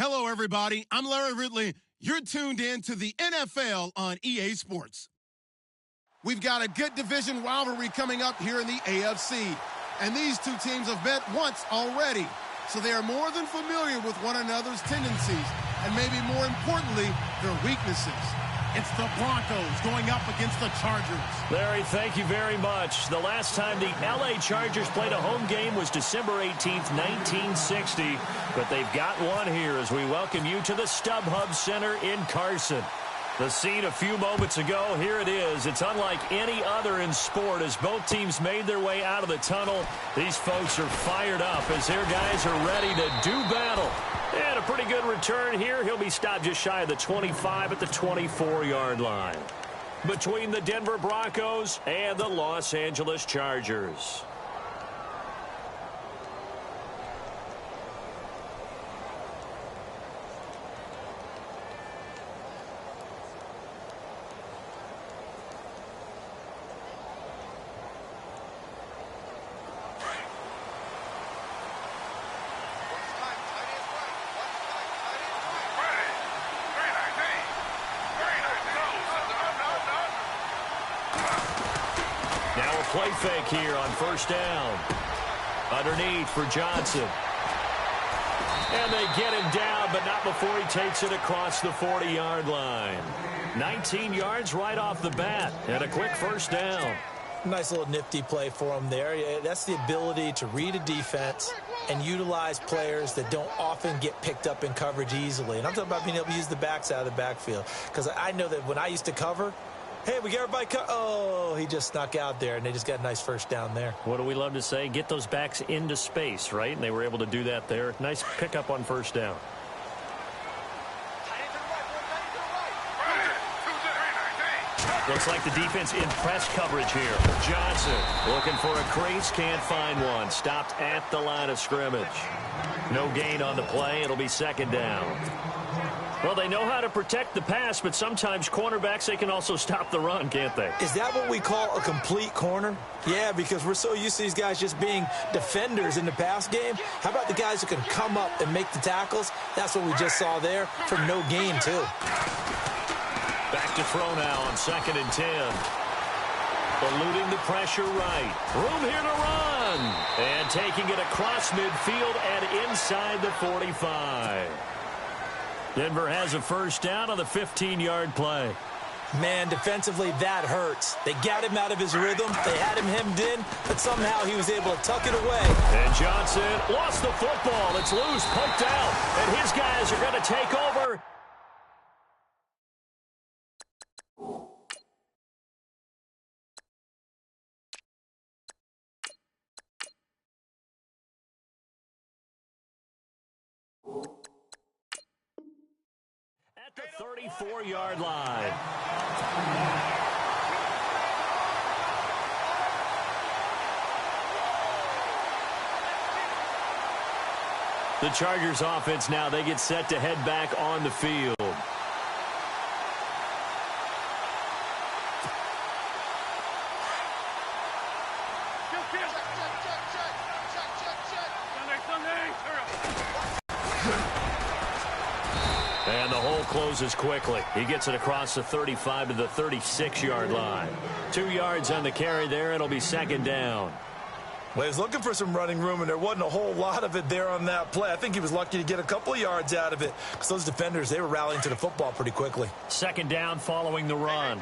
Hello, everybody. I'm Larry Ridley. You're tuned in to the NFL on EA Sports. We've got a good division rivalry coming up here in the AFC, and these two teams have met once already, so they are more than familiar with one another's tendencies, and maybe more importantly, their weaknesses. It's the Broncos going up against the Chargers. Larry, thank you very much. The last time the LA Chargers played a home game was December 18th, 1960. But they've got one here as we welcome you to the StubHub Center in Carson. The scene a few moments ago, here it is. It's unlike any other in sport as both teams made their way out of the tunnel. These folks are fired up as their guys are ready to do battle. And a pretty good return here. He'll be stopped just shy of the 25 at the 24-yard line. Between the Denver Broncos and the Los Angeles Chargers. Play fake here on first down. Underneath for Johnson. And they get him down, but not before he takes it across the 40-yard line. 19 yards right off the bat, and a quick first down. Nice little nifty play for him there. That's the ability to read a defense and utilize players that don't often get picked up in coverage easily. And I'm talking about being able to use the backs out of the backfield. Because I know that when I used to cover, hey, we got everybody cut. Oh, he just snuck out there, and they just got a nice first down there. What do we love to say? Get those backs into space, right? And they were able to do that there. Nice pickup on first down. Looks like the defense in press coverage here. Johnson looking for a crease, can't find one. Stopped at the line of scrimmage. No gain on the play. It'll be second down. Well, they know how to protect the pass, but sometimes cornerbacks, they can also stop the run, can't they? Is that what we call a complete corner? Yeah, because we're so used to these guys just being defenders in the pass game. How about the guys who can come up and make the tackles? That's what we just saw there for no gain, too. Back to throw now on 2nd and 10. Eluding the pressure right. Room here to run. And taking it across midfield and inside the 45. Denver has a first down on the 15-yard play. Man, defensively, that hurts. They got him out of his rhythm. They had him hemmed in, but somehow he was able to tuck it away. And Johnson lost the football. It's loose, poked out, and his guys are going to take over. The 34-yard line. The Chargers offense now, they get set to head back on the field. And the hole closes quickly. He gets it across the 35 to the 36-yard line. 2 yards on the carry there. It'll be second down. Well, he was looking for some running room, and there wasn't a whole lot of it there on that play. I think he was lucky to get a couple of yards out of it because those defenders, they were rallying to the football pretty quickly. Second down following the run.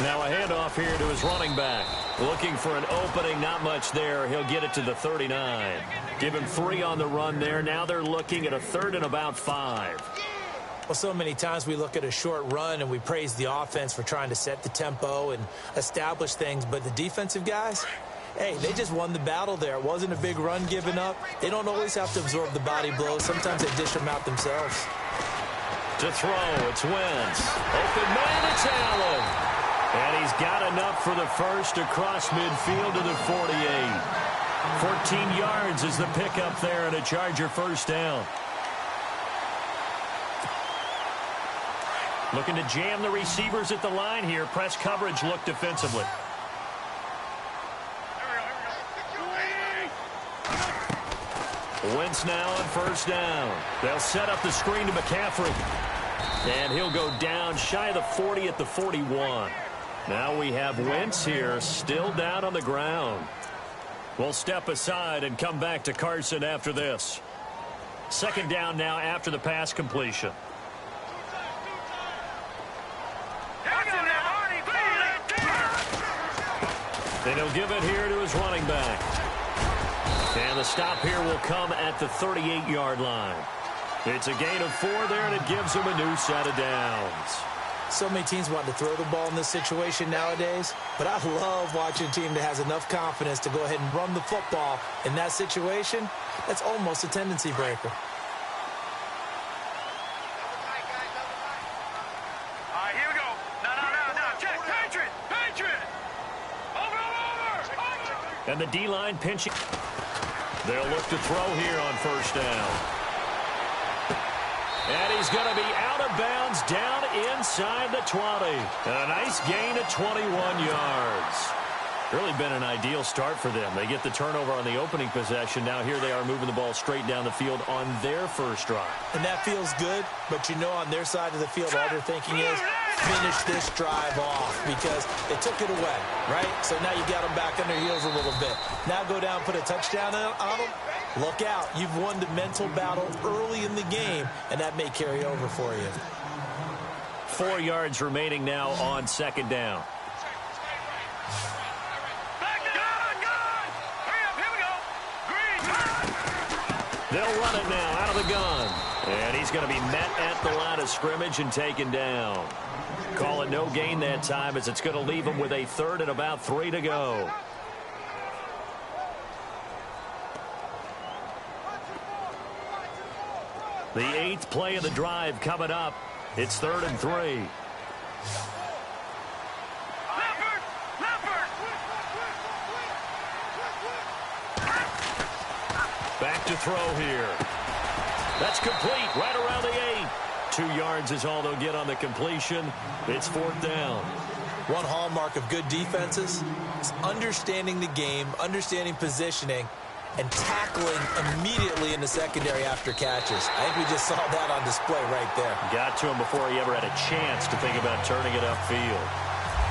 Now a handoff here to his running back. Looking for an opening, not much there. He'll get it to the 39. Give him 3 on the run there. Now they're looking at a 3rd and about 5. Well, so many times we look at a short run and we praise the offense for trying to set the tempo and establish things, but the defensive guys, hey, they just won the battle there. It wasn't a big run given up. They don't always have to absorb the body blows. Sometimes they dish them out themselves. To throw, it's Wentz. Open man, it's Allen. And he's got enough for the first across midfield to the 48. 14 yards is the pickup there and a Charger first down. Looking to jam the receivers at the line here. Press coverage look defensively. Wentz now on first down. They'll set up the screen to McCaffrey. And he'll go down shy of the 40 at the 41. Now we have Wentz here, still down on the ground. We'll step aside and come back to Carson after this. Second down now after the pass completion. Then he'll give it here to his running back. And the stop here will come at the 38-yard line. It's a gain of 4 there, and it gives him a new set of downs. So many teams want to throw the ball in this situation nowadays, but I love watching a team that has enough confidence to go ahead and run the football in that situation. That's almost a tendency breaker. All right, here we go. No. Check. Patriot. Over. And the D-line pinching. They'll look to throw here on first down. And he's going to be out of bounds down inside the 20. And a nice gain of 21 yards. Really been an ideal start for them. They get the turnover on the opening possession. Now here they are moving the ball straight down the field on their first drive. And that feels good, but you know on their side of the field all they're thinking is finish this drive off because they took it away, right? So now you got them back on their heels a little bit. Now go down, put a touchdown on them. Look out. You've won the mental battle early in the game, and that may carry over for you. 4 yards remaining now on second down. They'll run it now out of the gun. And he's going to be met at the line of scrimmage and taken down. Call it no gain that time as it's going to leave him with a third and about 3 to go. The 8th play of the drive coming up. It's 3rd and 3. Back to throw here. That's complete right around the 8. 2 yards is all they'll get on the completion. It's 4th down. One hallmark of good defenses is understanding the game, understanding positioning, and tackling immediately in the secondary after catches. I think we just saw that on display right there. Got to him before he ever had a chance to think about turning it upfield.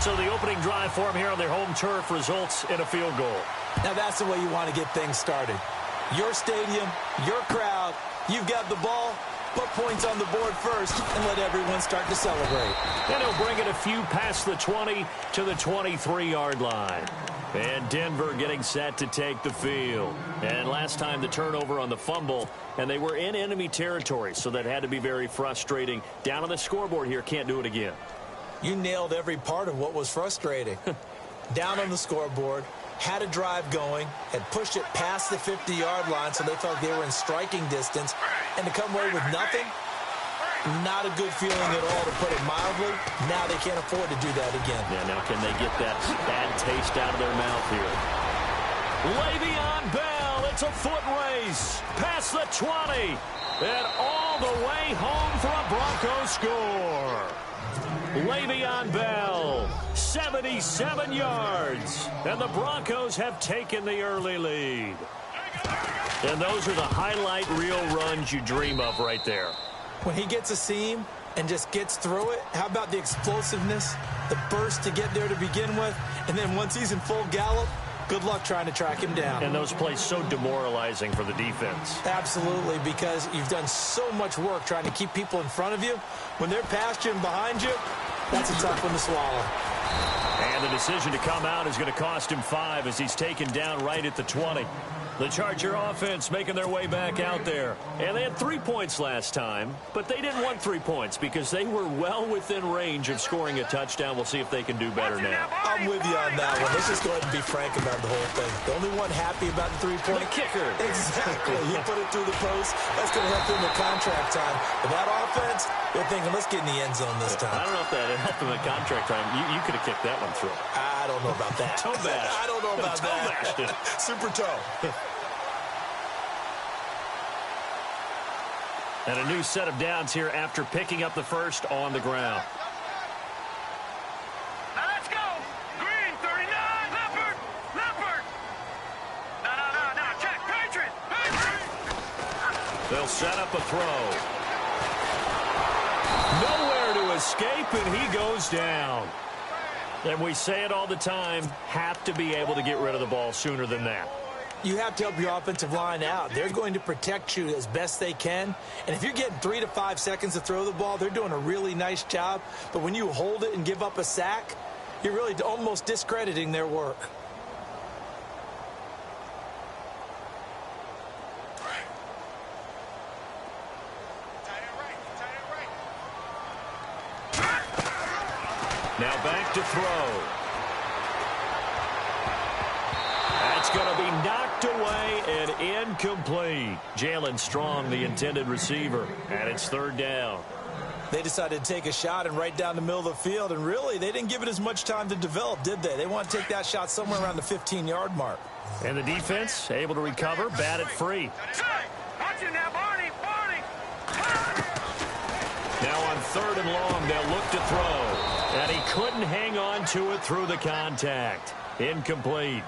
So the opening drive for him here on their home turf results in a field goal. Now that's the way you want to get things started. Your stadium, your crowd, you've got the ball, put points on the board first and let everyone start to celebrate. And he'll bring it a few past the 20 to the 23-yard line. And Denver getting set to take the field. And last time the turnover on the fumble, and they were in enemy territory, so that had to be very frustrating. Down on the scoreboard here, can't do it again. You nailed every part of what was frustrating. Down on the scoreboard, had a drive going, had pushed it past the 50-yard line so they felt they were in striking distance, and to come away with nothing, not a good feeling at all, to put it mildly. Now they can't afford to do that again. Yeah, now can they get that bad taste out of their mouth here? Le'Veon Bell, it's a foot race, past the 20, and all the way home for a Broncos score. Le'Veon Bell, 77 yards, and the Broncos have taken the early lead. And those are the highlight reel runs you dream of right there. When he gets a seam and just gets through it, how about the explosiveness, the burst to get there to begin with, and then once he's in full gallop, good luck trying to track him down. And those plays so demoralizing for the defense. Absolutely, because you've done so much work trying to keep people in front of you. When they're past you and behind you, that's a tough one to swallow. And the decision to come out is going to cost him 5 as he's taken down right at the 20. The Charger offense making their way back out there. And they had 3 points last time, but they didn't want 3 points because they were well within range of scoring a touchdown. We'll see if they can do better now. I'm with you on that one. Let's just go ahead and be frank about the whole thing. The only one happy about the 3-point. The kicker. Exactly. He put it through the post. That's going to help him with contract time. But that offense, they're thinking, let's get in the end zone this time. I don't know if that helped him at contract time. You could have kicked that one through. I don't know about that. Toe bash. I don't know about toe bashed it. Super toe. And a new set of downs here after picking up the first on the ground. Now let's go. Green, 39. Leopard. No. Check. Patriot. They'll set up a throw. Nowhere to escape, and he goes down. And we say it all the time, have to be able to get rid of the ball sooner than that. You have to help your offensive line out. They're going to protect you as best they can. And if you're getting 3 to 5 seconds to throw the ball, they're doing a really nice job. But when you hold it and give up a sack, you're really almost discrediting their work. Now back to throw. That's going to be knocked away and incomplete. Jalen Strong, the intended receiver, and it's third down. They decided to take a shot and right down the middle of the field, and really, they didn't give it as much time to develop, did they? They want to take that shot somewhere around the 15-yard mark. And the defense able to recover, bat it free. Watch it now, Barney! Now on third and long, they'll look to throw. And he couldn't hang on to it through the contact. Incomplete.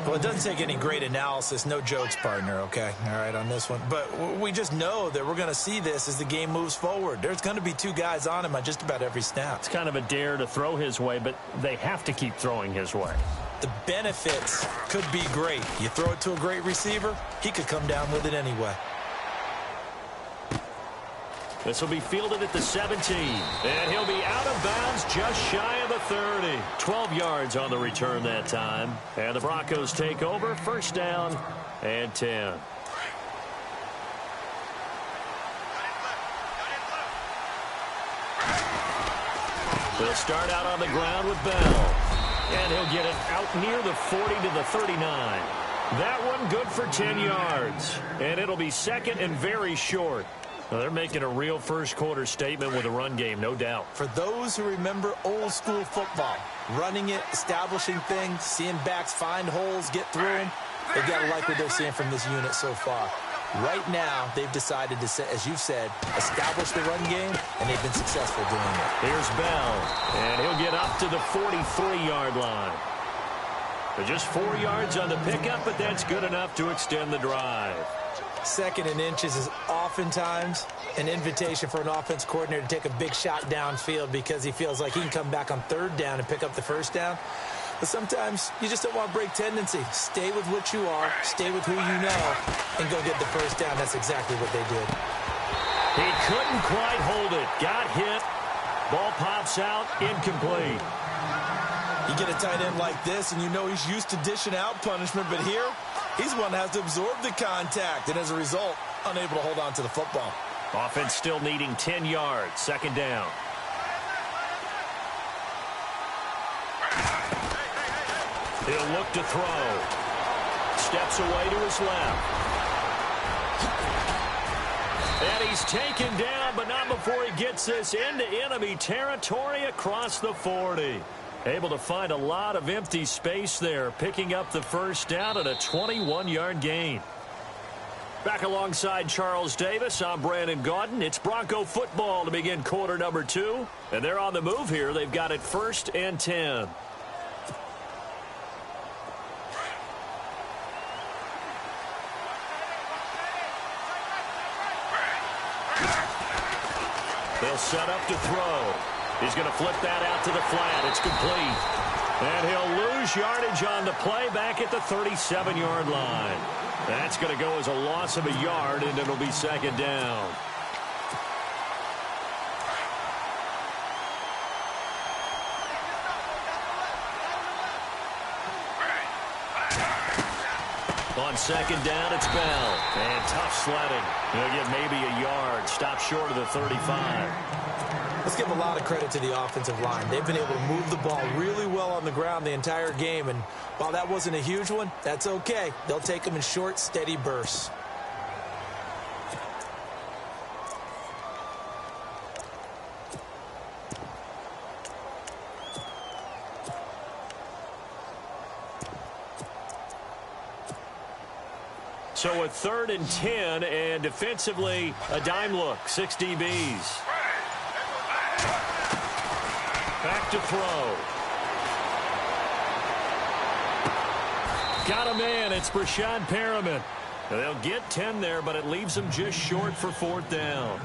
Well, it doesn't take any great analysis. No jokes, partner, okay? All right, on this one. But we just know that we're going to see this as the game moves forward. There's going to be 2 guys on him on just about every snap. It's kind of a dare to throw his way, but they have to keep throwing his way. The benefits could be great. You throw it to a great receiver, he could come down with it anyway. This will be fielded at the 17. And he'll be out of bounds just shy of the 30. 12 yards on the return that time. And the Broncos take over. First down and 10. They'll start out on the ground with Bell. And he'll get it out near the 40 to the 39. That one good for 10 yards. And it'll be second and very short. Well, they're making a real first-quarter statement with a run game, no doubt. For those who remember old-school football, running it, establishing things, seeing backs find holes, get through them, they've got to like what they're seeing from this unit so far. Right now, they've decided to, as you've said, establish the run game, and they've been successful doing it. Here's Bell, and he'll get up to the 43-yard line. But just 4 yards on the pickup, but that's good enough to extend the drive. Second and inches is oftentimes an invitation for an offense coordinator to take a big shot downfield because he feels like he can come back on third down and pick up the first down. But sometimes you just don't want to break tendency. Stay with what you are, stay with who you know, and go get the first down. That's exactly what they did. He couldn't quite hold it. Got hit. Ball pops out. Incomplete. You get a tight end like this, and you know he's used to dishing out punishment, but here, he's the one that has to absorb the contact, and as a result, unable to hold on to the football. Offense still needing 10 yards. Second down. He'll look to throw. Steps away to his left. And he's taken down, but not before he gets this into enemy territory across the 40. Able to find a lot of empty space there, picking up the first down at a 21-yard gain. Back alongside Charles Davis, I'm Brandon Gaudin. It's Bronco football to begin quarter number 2. And they're on the move here. They've got it first and 10. They'll set up to throw. He's going to flip that out to the flat. It's complete. And he'll lose yardage on the play back at the 37-yard line. That's going to go as a loss of a yard, and it'll be second down. On second down, it's Bell. And tough sledding. He'll get maybe a yard. Stop short of the 35. Let's give a lot of credit to the offensive line. They've been able to move the ball really well on the ground the entire game. And while that wasn't a huge one, that's okay. They'll take them in short, steady bursts. So a third and 10, and defensively, a dime look. 6 DBs. Back to throw. Got a man. It's Brashad Perriman. They'll get 10 there, but it leaves them just short for 4th down.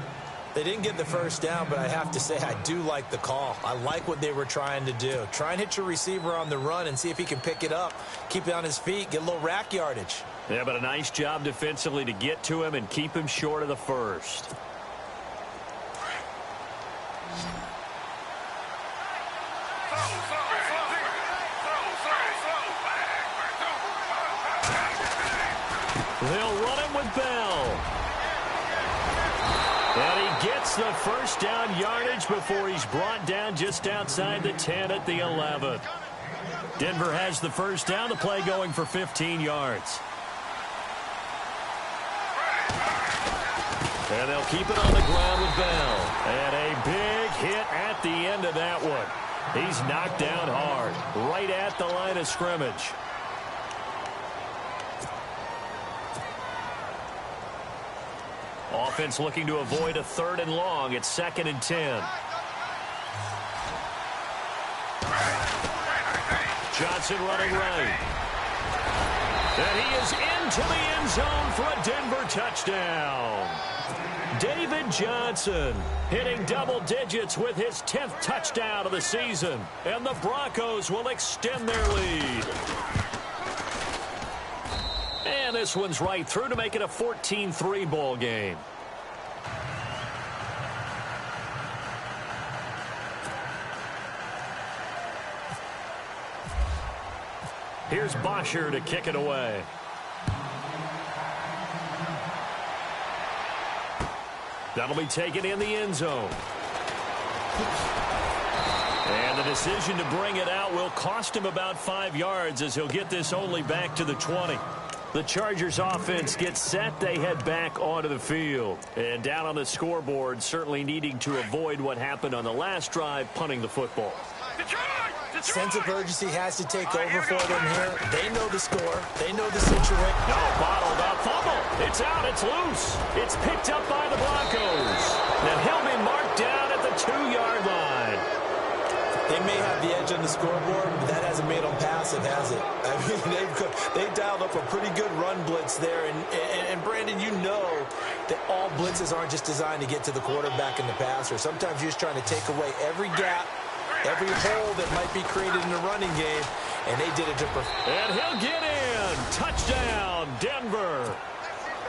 They didn't get the first down, but I have to say I do like the call. I like what they were trying to do. Try and hit your receiver on the run and see if he can pick it up, keep it on his feet, get a little rack yardage. Yeah, but a nice job defensively to get to him and keep him short of the first. They'll run him with Bell. And he gets the first down yardage before he's brought down just outside the 10 at the 11. Denver has the first down, the play going for 15 yards. And they'll keep it on the ground with Bell. And a big hit at the end of that one. He's knocked down hard, right at the line of scrimmage. Offense looking to avoid a 3rd and long. It's 2nd and 10. Johnson running right. And he is into the end zone for a Denver touchdown. David Johnson hitting double digits with his 10th touchdown of the season. And the Broncos will extend their lead. And this one's right through to make it a 14-3 ball game. Here's Bosher to kick it away. That'll be taken in the end zone. And the decision to bring it out will cost him about 5 yards as he'll get this only back to the 20. The Chargers offense gets set. They head back onto the field. And down on the scoreboard, certainly needing to avoid what happened on the last drive, punting the football. Sense of urgency has to take over for them here. They know the score. They know the situation. No, bottled up. Fumble. It's out. It's loose. It's picked up by the Broncos. Now he'll be marked down at the 2-yard line. They may have the edge on the scoreboard, but that hasn't made them passive, has it? I mean, they dialed up a pretty good run blitz there. And Brandon, you know that all blitzes aren't just designed to get to the quarterback and the passer. Sometimes you're just trying to take away every gap, every hole that might be created in the running game, and they did it to perfection. And he'll get in. Touchdown, Denver.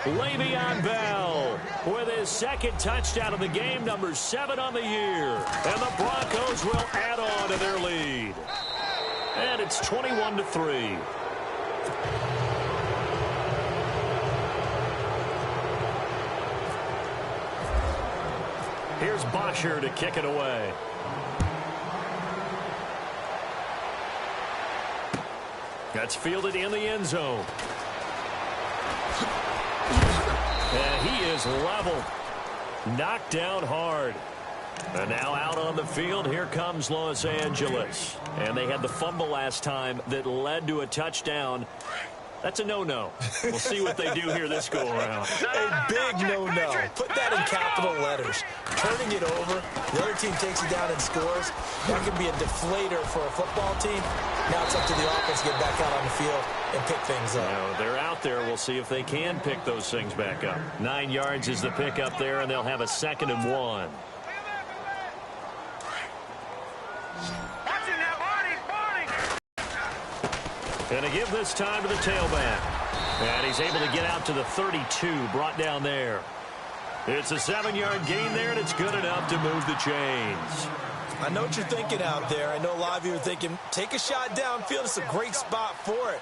Le'Veon Bell with his 2nd touchdown of the game, number 7 on the year. And the Broncos will add on to their lead. And it's 21-3. Here's Bosher to kick it away. That's fielded in the end zone. And he is leveled. Knocked down hard. And now out on the field, here comes Los Angeles. And they had the fumble last time that led to a touchdown. That's a no-no. We'll see what they do here this go-around. A big no-no. Put that in capital letters. Turning it over, the other team takes it down and scores. That could be a deflator for a football team. Now it's up to the offense to get back out on the field and pick things up. No, they're out there. We'll see if they can pick those things back up. 9 yards is the pickup there, and they'll have a 2nd and 1. Going to give this time to the tailback. And he's able to get out to the 32, brought down there. It's a 7-yard gain there, and it's good enough to move the chains. I know what you're thinking out there. I know a lot of you are thinking, take a shot downfield. It's a great spot for it.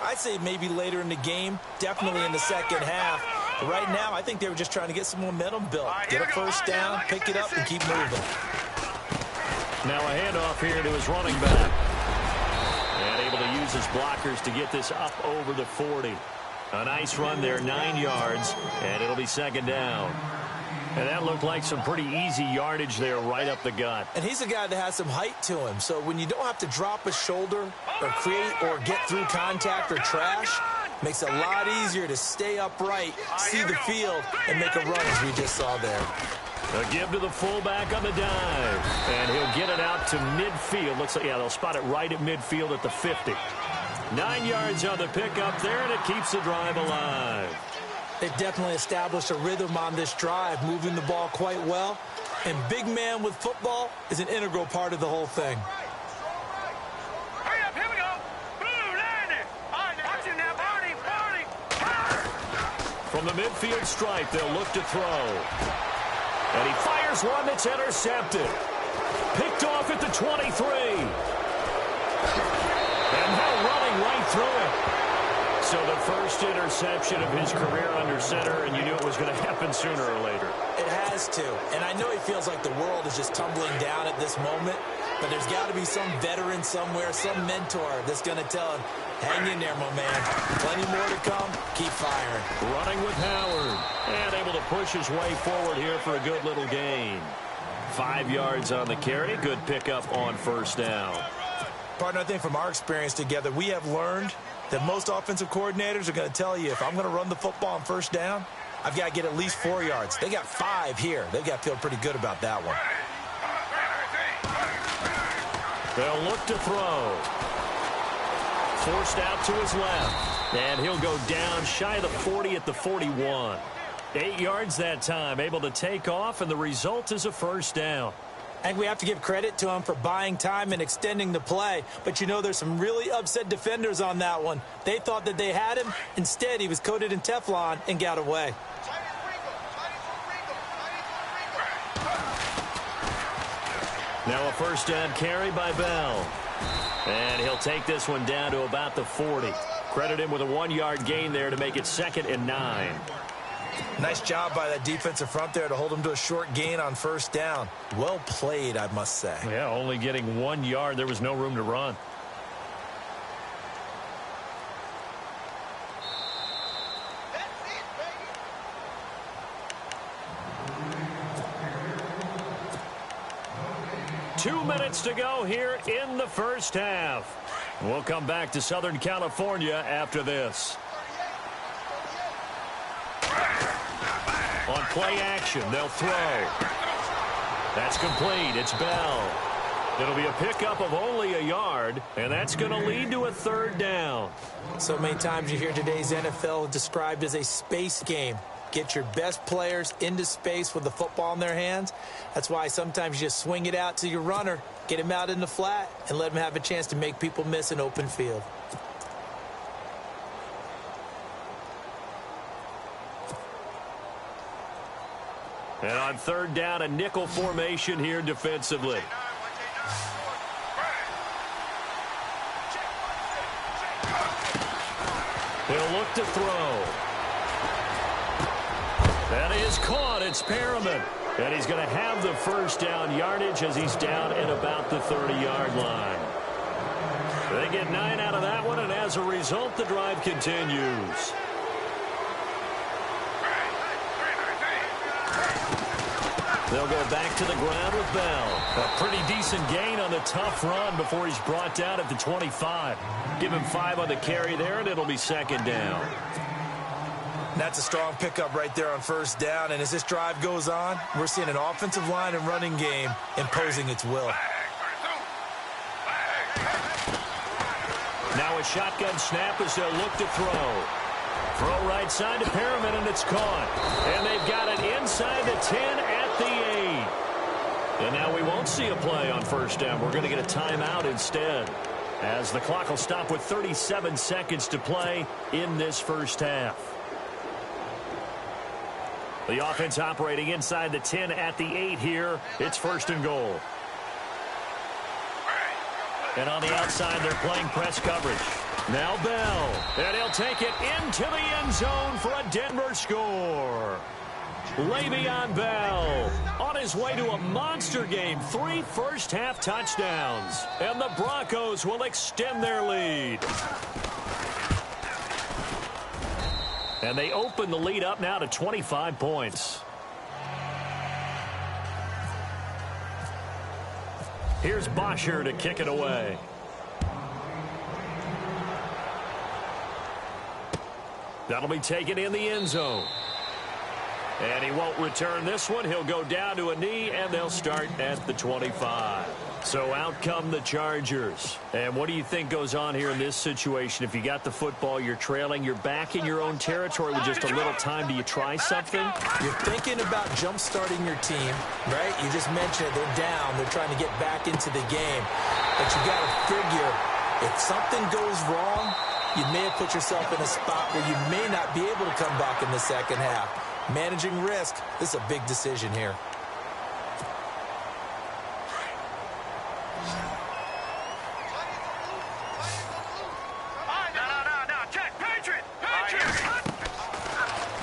I'd say maybe later in the game, definitely in the second half. But right now, I think they were just trying to get some momentum built. Get a first down, pick it up, and keep moving. Now a handoff here to his running back. And able to use his blockers to get this up over the 40. A nice run there, 9 yards, and it'll be 2nd down. And that looked like some pretty easy yardage there right up the gut. And he's a guy that has some height to him. So when you don't have to drop a shoulder or create or get through contact or trash, makes it a lot easier to stay upright, see the field, and make a run as we just saw there. A give to the fullback on the dive. And he'll get it out to midfield. Looks like, yeah, they'll spot it right at midfield at the 50. 9 yards on the pickup there, and it keeps the drive alive. They've definitely established a rhythm on this drive, moving the ball quite well. And big man with football is an integral part of the whole thing. Hurry up, here we go. Blue line. Watch him now, Barney. From the midfield stripe, they'll look to throw. And he fires one that's intercepted. Picked off at the 23. And now running right through it. So the first interception of his career under center, and you knew it was going to happen sooner or later. It has to. And I know he feels like the world is just tumbling down at this moment, but there's got to be some veteran somewhere, some mentor that's going to tell him, hang in there, my man. Plenty more to come. Keep firing. Running with Howard. And able to push his way forward here for a good little gain. 5 yards on the carry. Good pickup on first down. Partner, I think from our experience together, we have learned that most offensive coordinators are going to tell you, if I'm going to run the football on first down, I've got to get at least 4 yards. They got 5 here. They've got to feel pretty good about that one. They'll look to throw. Forced out to his left. And he'll go down shy of the 40 at the 41. 8 yards that time, able to take off, and the result is a first down. I think we have to give credit to him for buying time and extending the play. But, you know, there's some really upset defenders on that one. They thought that they had him. Instead, he was coated in Teflon and got away. Now a first down carry by Bell. And he'll take this one down to about the 40. Credit him with a 1-yard gain there to make it 2nd and 9. Nice job by that defensive front there to hold him to a short gain on first down. Well played, I must say. Yeah, only getting 1 yard. There was no room to run. Two minutes to go here in the first half. We'll come back to Southern California after this. On play action, they'll throw. That's complete. It's Bell. It'll be a pickup of only a yard, and that's going to lead to a third down. So many times you hear today's NFL described as a space game. Get your best players into space with the football in their hands. That's why sometimes you just swing it out to your runner, get him out in the flat, and let him have a chance to make people miss an open field. And on third down, a nickel formation here defensively. He'll look to throw. That is caught. It's Perriman. And he's going to have the first down yardage as he's down at about the 30-yard line. They get 9 out of that one, and as a result, the drive continues. They'll go back to the ground with Bell. A pretty decent gain on the tough run before he's brought down at the 25. Give him 5 on the carry there, and it'll be second down. That's a strong pickup right there on first down. And as this drive goes on, we're seeing an offensive line and running game imposing its will. Now a shotgun snap as they'll look to throw. Throw right side to Perriman, and it's caught. And they've got it inside the 10 at the 8. And now we won't see a play on first down. We're going to get a timeout instead, as the clock will stop with 37 seconds to play in this first half. The offense operating inside the 10 at the 8 here. It's first and goal. And on the outside, they're playing press coverage. Now Bell. And he'll take it into the end zone for a Denver score. Le'Veon Bell on his way to a monster game. 3 first-half touchdowns. And the Broncos will extend their lead. And they open the lead up now to 25 points. Here's Bosher to kick it away. That'll be taken in the end zone. And he won't return this one. He'll go down to a knee, and they'll start at the 25. So out come the Chargers. And what do you think goes on here in this situation? If you got the football, you're trailing, you're back in your own territory with just a little time. Do you try something? You're thinking about jump-starting your team, right? You just mentioned it. They're down. They're trying to get back into the game. But you got to figure, if something goes wrong, you may have put yourself in a spot where you may not be able to come back in the second half. Managing risk, this is a big decision here.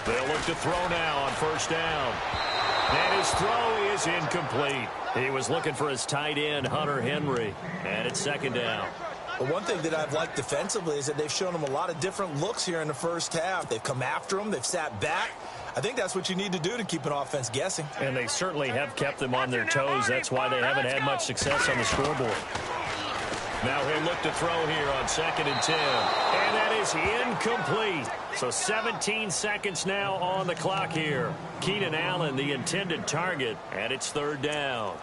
They'll look to throw now on first down. And his throw is incomplete. He was looking for his tight end, Hunter Henry. And it's second down. Well, one thing that I've liked defensively is that they've shown him a lot of different looks here in the first half. They've come after him. They've sat back. I think that's what you need to do to keep an offense guessing. And they certainly have kept them on their toes. That's why they haven't had much success on the scoreboard. Now he'll look to throw here on 2nd and 10. And that is incomplete. So 17 seconds now on the clock here. Keenan Allen, the intended target, and it's third down.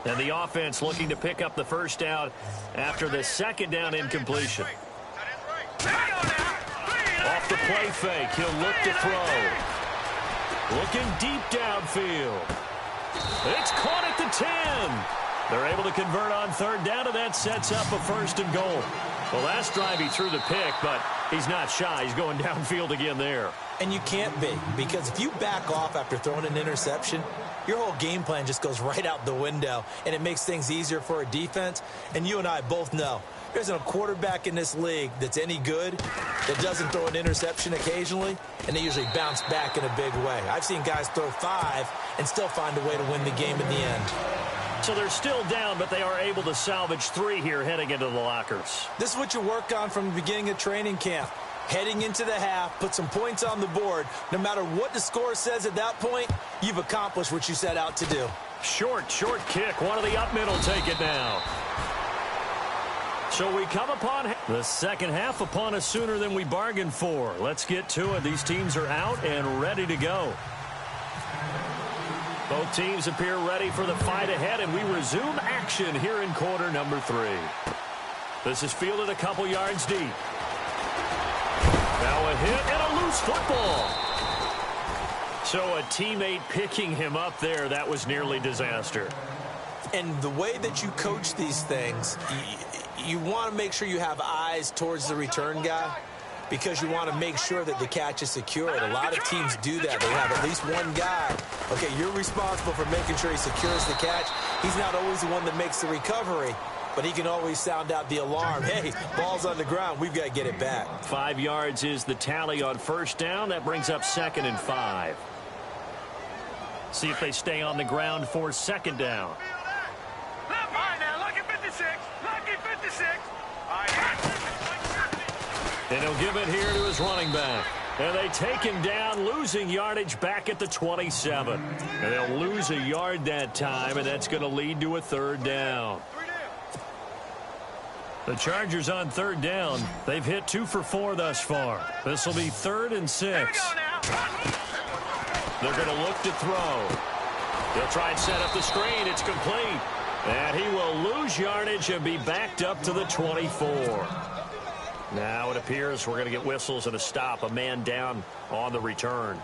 And the offense looking to pick up the first down after the second down incompletion. Off the play fake, he'll look to throw. Looking deep downfield. It's caught at the 10. They're able to convert on third down, and that sets up a 1st and goal. The last drive he threw the pick, but he's not shy. He's going downfield again there. And you can't be, because if you back off after throwing an interception, your whole game plan just goes right out the window, and it makes things easier for a defense. And you and I both know there's a quarterback in this league that's any good that doesn't throw an interception occasionally, and they usually bounce back in a big way. I've seen guys throw 5 and still find a way to win the game in the end. So they're still down, but they are able to salvage 3 here heading into the lockers. This is what you work on from the beginning of training camp. Heading into the half, put some points on the board. No matter what the score says at that point, you've accomplished what you set out to do. Short kick. One of the up middle take it now. So we come upon the second half upon us sooner than we bargained for. Let's get to it. These teams are out and ready to go. Both teams appear ready for the fight ahead, and we resume action here in quarter number 3. This is fielded a couple yards deep. Now a hit and a loose football. So a teammate picking him up there, that was nearly disaster. And the way that you coach these things, you want to make sure you have eyes towards the return guy, because you want to make sure that the catch is secured. A lot of teams do that. They have at least one guy. Okay, you're responsible for making sure he secures the catch. He's not always the one that makes the recovery, but he can always sound out the alarm. Hey, ball's on the ground. We've got to get it back. 5 yards is the tally on first down. That brings up 2nd and 5. See if they stay on the ground for 2nd down. All right, now, lucky 56. Lucky 56. All right. And he'll give it here to his running back. And they take him down, losing yardage back at the 27. And they'll lose a yard that time, and that's going to lead to a 3rd down. The Chargers on 3rd down. They've hit 2 for 4 thus far. This will be 3rd and 6. They're going to look to throw. They'll try and set up the screen. It's complete. And he will lose yardage and be backed up to the 24. Now it appears we're going to get whistles and a stop. A man down on the return.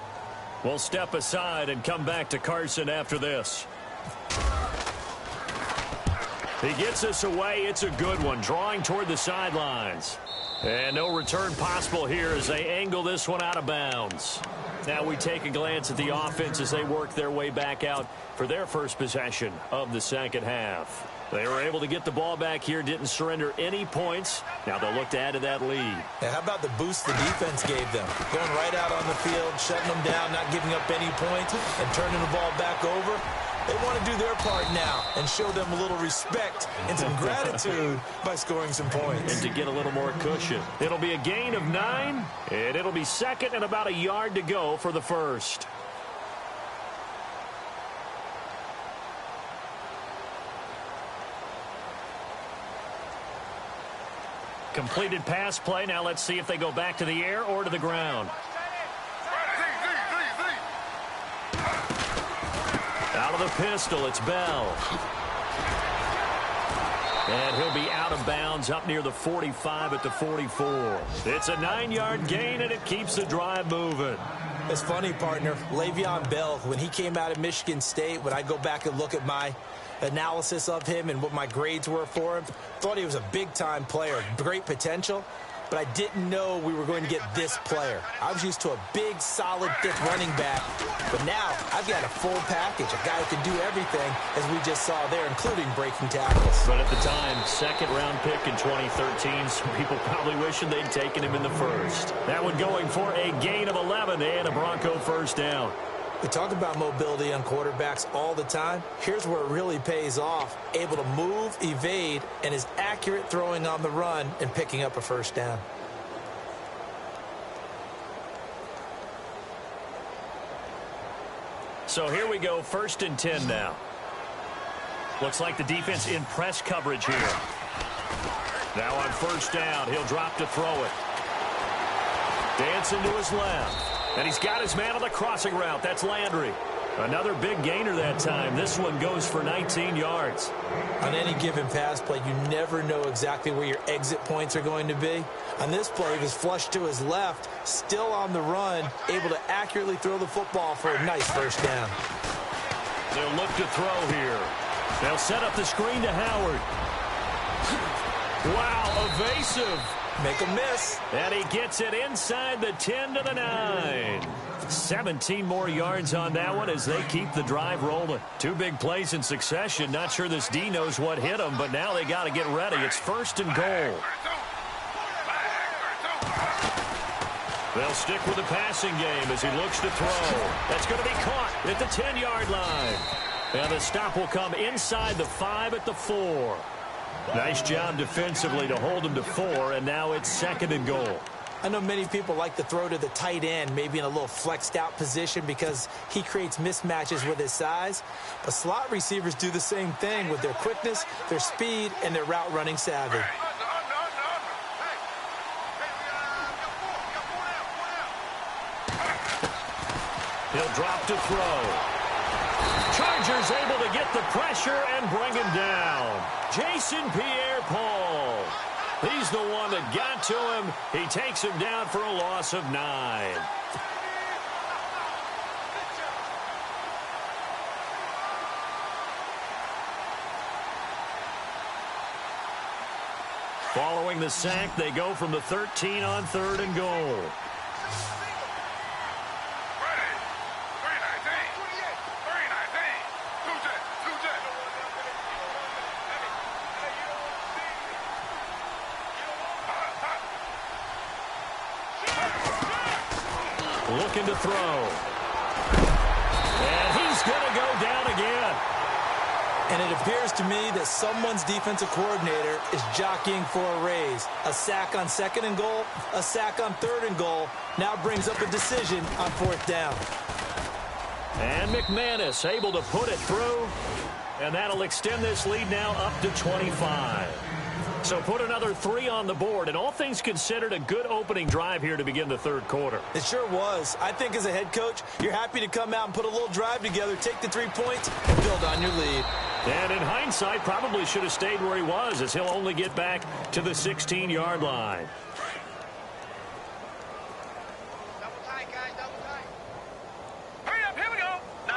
We'll step aside and come back to Carson after this. He gets us away. It's a good one. Drawing toward the sidelines. And no return possible here as they angle this one out of bounds. Now we take a glance at the offense as they work their way back out for their first possession of the second half. They were able to get the ball back here, didn't surrender any points. Now they'll look to add to that lead. Yeah, how about the boost the defense gave them? Going right out on the field, shutting them down, not giving up any points, and turning the ball back over. They want to do their part now and show them a little respect and some gratitude by scoring some points. And to get a little more cushion. It'll be a gain of 9, and it'll be 2nd and about a yard to go for the first. Completed pass play. Now let's see if they go back to the air or to the ground. Out of the pistol, it's Bell. And he'll be out of bounds up near the 45 at the 44. It's a 9-yard gain, and it keeps the drive moving. It's funny, partner. Le'Veon Bell, when he came out of Michigan State, when I go back and look at my analysis of him and what my grades were for him, thought he was a big-time player, great potential, but I didn't know we were going to get this player. I was used to a big, solid, thick running back, but now I've got a full package, a guy who can do everything, as we just saw there, including breaking tackles. But at the time, second-round pick in 2013, some people probably wishing they'd taken him in the first. That one going for a gain of 11 and a Bronco first down. We talk about mobility on quarterbacks all the time. Here's where it really pays off. Able to move, evade, and is accurate throwing on the run and picking up a first down. So here we go, 1st and 10 now. Looks like the defense in press coverage here. Now on 1st down, he'll drop to throw it. Dancing to his left. And he's got his man on the crossing route. That's Landry. Another big gainer that time. This one goes for 19 yards. On any given pass play, you never know exactly where your exit points are going to be. On this play, he was flushed to his left, still on the run, able to accurately throw the football for a nice first down. They'll look to throw here. They'll set up the screen to Howard. Wow, evasive. Make a miss. And he gets it inside the 10 to the 9. 17 more yards on that one as they keep the drive rolling. 2 big plays in succession. Not sure this D knows what hit them, but now they got to get ready. It's 1st and goal. They'll stick with the passing game as he looks to throw. That's going to be caught at the 10-yard line. And the stop will come inside the 5 at the 4. Nice job defensively to hold him to 4, and now it's 2nd and goal. I know many people like to throw to the tight end, maybe in a little flexed out position because he creates mismatches with his size. But slot receivers do the same thing with their quickness, their speed, and their route running savvy. He'll drop to throw. Chargers able to get the pressure and bring him down. Jason Pierre-Paul. He's the one that got to him. He takes him down for a loss of 9. Following the sack, they go from the 13 on 3rd and goal. Looking to throw. And he's going to go down again. And it appears to me that someone's defensive coordinator is jockeying for a raise. A sack on 2nd and goal, a sack on 3rd and goal, now brings up a decision on 4th down. And McManus able to put it through. And that'll extend this lead now up to 25. So put another 3 on the board, and all things considered, a good opening drive here to begin the 3rd quarter. It sure was. I think as a head coach, you're happy to come out and put a little drive together, take the 3 points, and build on your lead. And in hindsight, probably should have stayed where he was, as he'll only get back to the 16-yard line. Double tight, guys, double tight. Hurry up, here we go. No.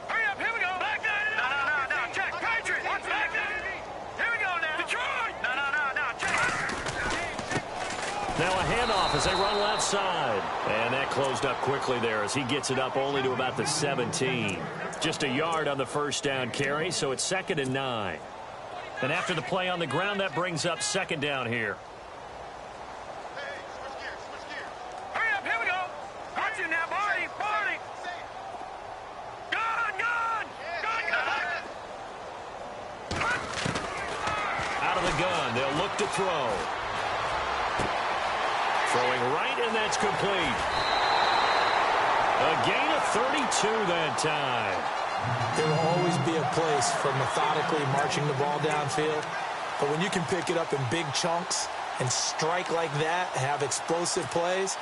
Hurry up, here we go. Back there. No. Check. Patriot. What's back there? Here we go now. Detroit. No. Check. Now a handoff as they run left side. And that closed up quickly there as he gets it up only to about the 17. Just a yard on the 1st down carry, so it's 2nd and 9. And after the play on the ground, that brings up 2nd down here. Switch gears. Hurry up, here we go. Got you now, Barty. Gun. Out of the gun, they'll look to throw. Throwing right, and that's complete. A gain of 32 that time. There will always be a place for methodically marching the ball downfield. But when you can pick it up in big chunks and strike like that, have explosive plays,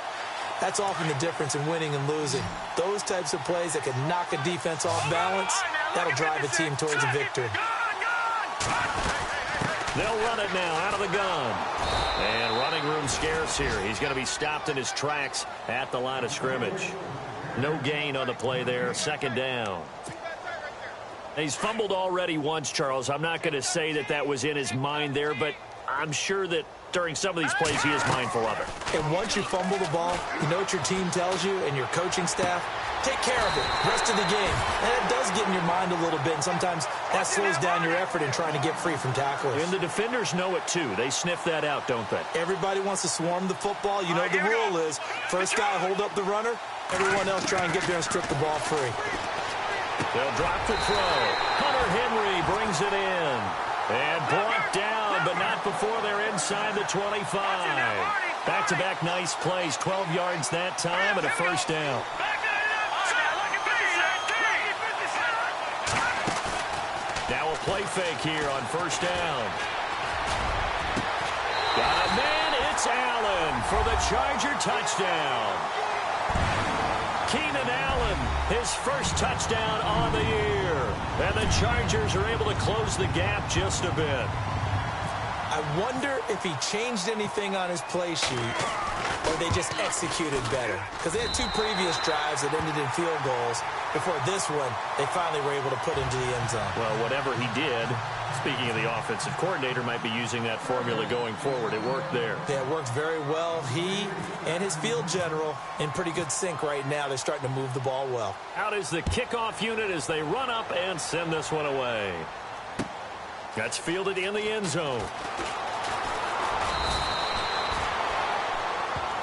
that's often the difference in winning and losing. Those types of plays that can knock a defense off balance, that'll drive a team towards a victory. They'll run it now out of the gun. And running room scarce here. He's going to be stopped in his tracks at the line of scrimmage. No gain on the play there. Second down. He's fumbled already once, Charles. I'm not going to say that that was in his mind there, but I'm sure that during some of these plays he is mindful of it. And once you fumble the ball, you know what your team tells you and your coaching staff? Take care of it. Rest of the game. And it does get in your mind a little bit, and sometimes that slows down your effort in trying to get free from tacklers. And the defenders know it too. They sniff that out, don't they? Everybody wants to swarm the football. You know the rule is first guy hold up the runner, everyone else try and get there and strip the ball free. They'll drop the throw. Hunter Henry brings it in. And brought down, but not before they're inside the 25. Back-to-back nice plays. 12 yards that time and a first down. Now a play fake here on first down. Got a man. It's Allen for the Charger touchdown. Keenan Allen, his first touchdown on the year. And the Chargers are able to close the gap just a bit. I wonder if he changed anything on his play sheet or they just executed better. Because they had two previous drives that ended in field goals. Before this one, they finally were able to put into the end zone. Well, whatever he did, speaking of the offensive coordinator, might be using that formula going forward. It worked there. Yeah, it worked very well. He and his field general in pretty good sync right now. They're starting to move the ball well. Out is the kickoff unit as they run up and send this one away. That's fielded in the end zone.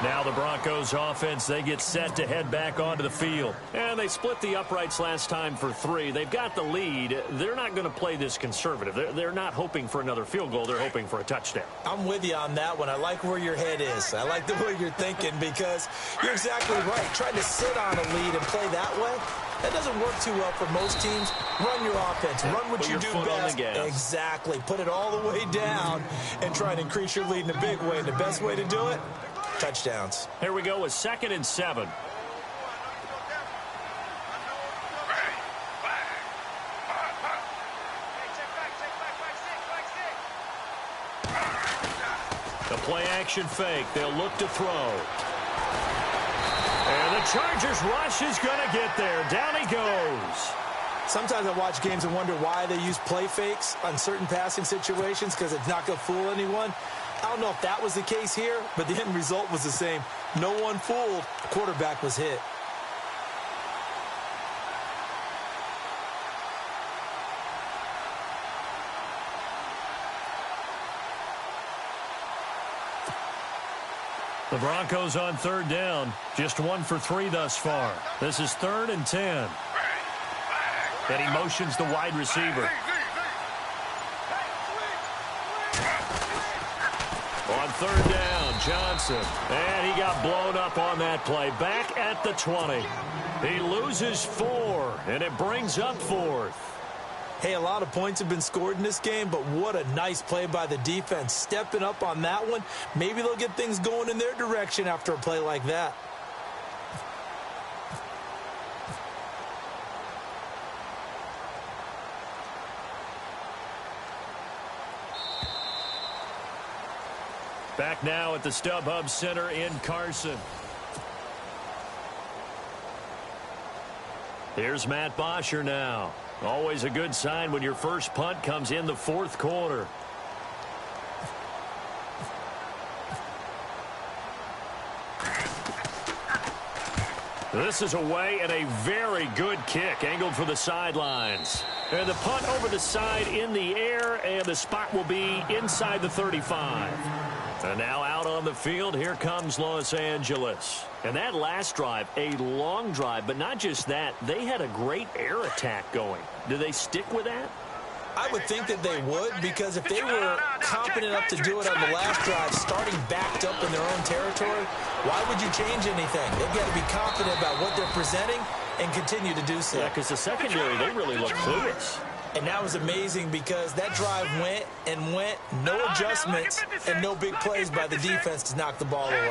Now the Broncos offense, they get set to head back onto the field. And they split the uprights last time for 3. They've got the lead. They're not going to play this conservative. They're not hoping for another field goal. They're hoping for a touchdown. I'm with you on that one. I like where your head is. I like the way you're thinking because you're exactly right. Trying to sit on a lead and play that way, that doesn't work too well for most teams. Run your offense. Run what you do best. Exactly. Put it all the way down and try and increase your lead in a big way. And the best way to do it, touchdowns. Here we go with 2nd and 7. The play action fake. They'll look to throw. And the Chargers rush is going to get there. Down he goes. Sometimes I watch games and wonder why they use play fakes on certain passing situations because it's not going to fool anyone. I don't know if that was the case here, but the end result was the same. No one fooled. The quarterback was hit. The Broncos on 3rd down. Just 1 for 3 thus far. This is 3rd and 10. And he motions the wide receiver. On 3rd down, Johnson. And he got blown up on that play. Back at the 20. He loses 4, and it brings up 4th. Hey, a lot of points have been scored in this game, but what a nice play by the defense. Stepping up on that one. Maybe they'll get things going in their direction after a play like that. Back now at the StubHub Center in Carson. Here's Matt Bosher now. Always a good sign when your first punt comes in the 4th quarter. This is away and a very good kick angled for the sidelines. And the punt over the side in the air, and the spot will be inside the 35. And now out on the field, here comes Los Angeles. And that last drive, a long drive, but not just that. They had a great air attack going. Do they stick with that? I would think that they would, because if they were confident enough to do it on the last drive, starting backed up in their own territory, why would you change anything? They've got to be confident about what they're presenting and continue to do so. Yeah, because the secondary, they really look clueless. And that was amazing because that drive went and went, no adjustments and no big plays by the defense to knock the ball away.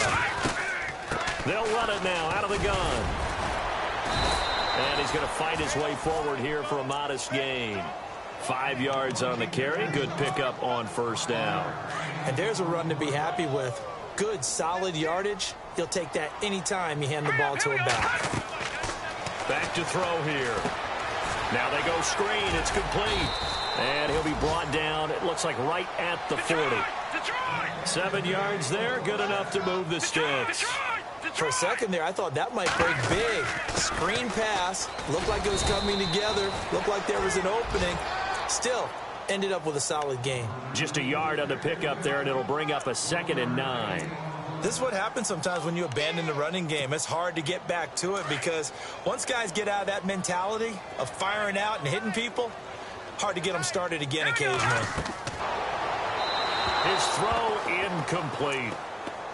They'll run it now out of the gun. And he's going to fight his way forward here for a modest gain. 5 yards on the carry. Good pickup on first down. And there's a run to be happy with. Good, solid yardage. He'll take that anytime you hand the ball to a back. Back to throw here. Now they go screen. It's complete. And he'll be brought down, it looks like right at the 40. 7 yards there. Good enough to move the sticks. For a second there, I thought that might break big. Screen pass. Looked like it was coming together. Looked like there was an opening. Still, ended up with a solid gain. Just a yard on the pickup there, and it'll bring up a 2nd and 9. This is what happens sometimes when you abandon the running game. It's hard to get back to it because once guys get out of that mentality of firing out and hitting people, hard to get them started again occasionally. His throw incomplete.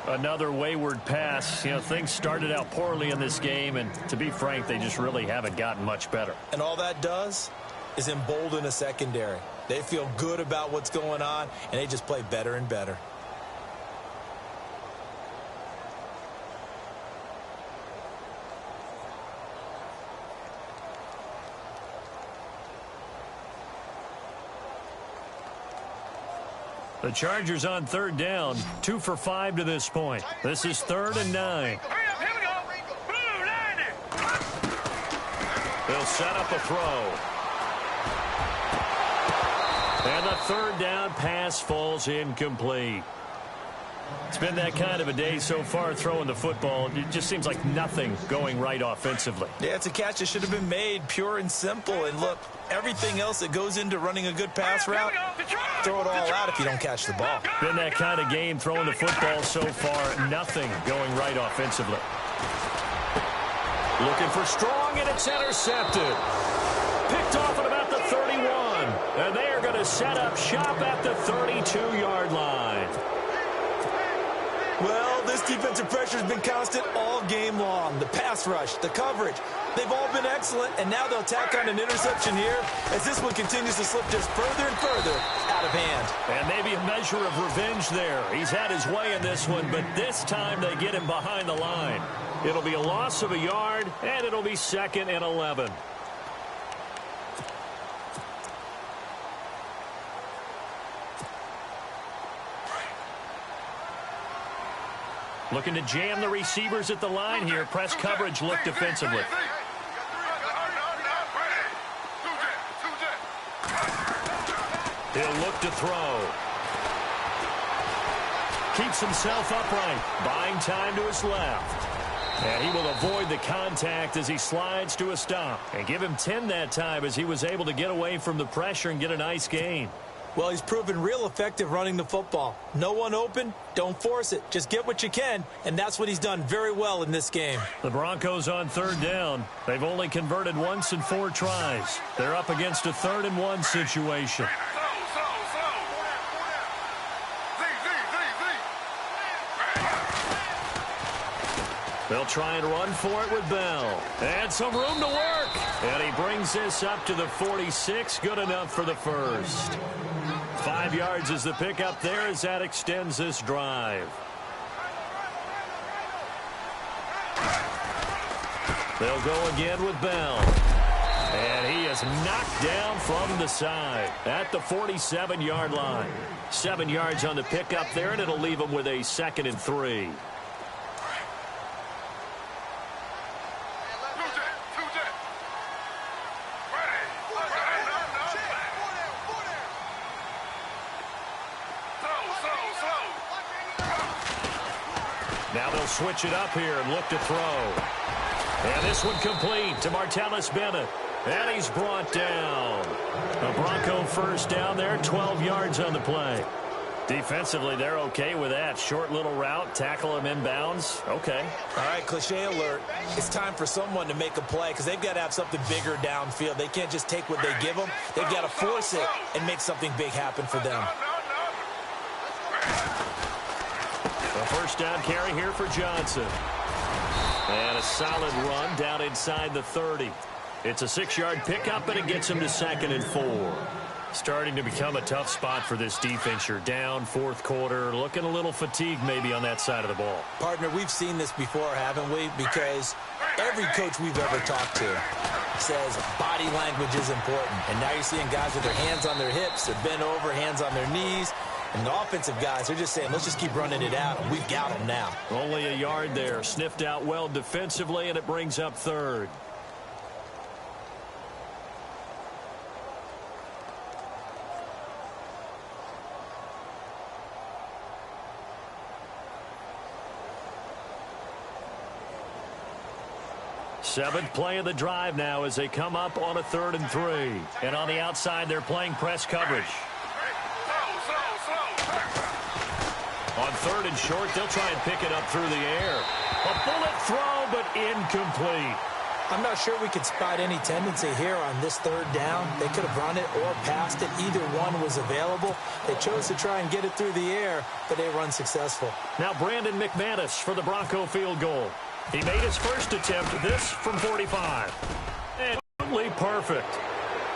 Another wayward pass. You know, things started out poorly in this game, and to be frank, they just really haven't gotten much better. And all that does is embolden a secondary. They feel good about what's going on, and they just play better and better. The Chargers on 3rd down, 2 for 5 to this point. This is 3rd and 9. Here we go. Blue, 90. They'll set up a throw. And the 3rd down pass falls incomplete. It's been that kind of a day so far throwing the football. It just seems like nothing going right offensively. Yeah, it's a catch that should have been made, pure and simple. And look, everything else that goes into running a good pass route, throw it all out if you don't catch the ball. Been that kind of game throwing the football so far. Nothing going right offensively. Looking for strong, and it's intercepted. Picked off at about the 31. And they are going to set up shop at the 32-yard line. Well, this defensive pressure has been constant all game long. The pass rush, the coverage, they've all been excellent, and now they'll tack on an interception here as this one continues to slip just further and further out of hand. And maybe a measure of revenge there. He's had his way in this one, but this time they get him behind the line. It'll be a loss of a yard, and it'll be 2nd and 11. Looking to jam the receivers at the line here. Press coverage look defensively. He'll look to throw. Keeps himself upright. Buying time to his left. And he will avoid the contact as he slides to a stop. And give him 10 that time as he was able to get away from the pressure and get a nice gain. Well, he's proven real effective running the football. No one open, don't force it. Just get what you can, and that's what he's done very well in this game. The Broncos on 3rd down. They've only converted once in 4 tries. They're up against a 3rd and 1 situation. They'll try and run for it with Bell. And some room to work. And he brings this up to the 46. Good enough for the first. 5 yards is the pickup there as that extends this drive. They'll go again with Bell. And he is knocked down from the side at the 47-yard line. 7 yards on the pickup there, and it'll leave him with a 2nd and 3. Now they'll switch it up here and look to throw. And this one complete to Martellus Bennett. And he's brought down. A Bronco first down there, 12 yards on the play. Defensively, they're okay with that. Short little route, tackle him inbounds. Okay. All right, cliche alert. It's time for someone to make a play because they've got to have something bigger downfield. They can't just take what they give them. They've got to force it and make something big happen for them. A first down carry here for Johnson. And a solid run down inside the 30. It's a 6-yard pickup, and it gets him to 2nd and 4. Starting to become a tough spot for this defense. You're down, fourth quarter, looking a little fatigued maybe on that side of the ball. Partner, we've seen this before, haven't we? Because every coach we've ever talked to says body language is important. And now you're seeing guys with their hands on their hips, they're bent over, hands on their knees. And the offensive guys, they're just saying, let's just keep running it out. We've got them now. Only a yard there. Sniffed out well defensively, and it brings up 3rd. Seventh play of the drive now as they come up on a 3rd and 3. And on the outside, they're playing press coverage. On 3rd and short, they'll try and pick it up through the air. A bullet throw, but incomplete. I'm not sure we could spot any tendency here on this 3rd down. They could have run it or passed it. Either one was available. They chose to try and get it through the air, but they run successful. Now Brandon McManus for the Bronco field goal. He made his first attempt, this from 45. And totally perfect.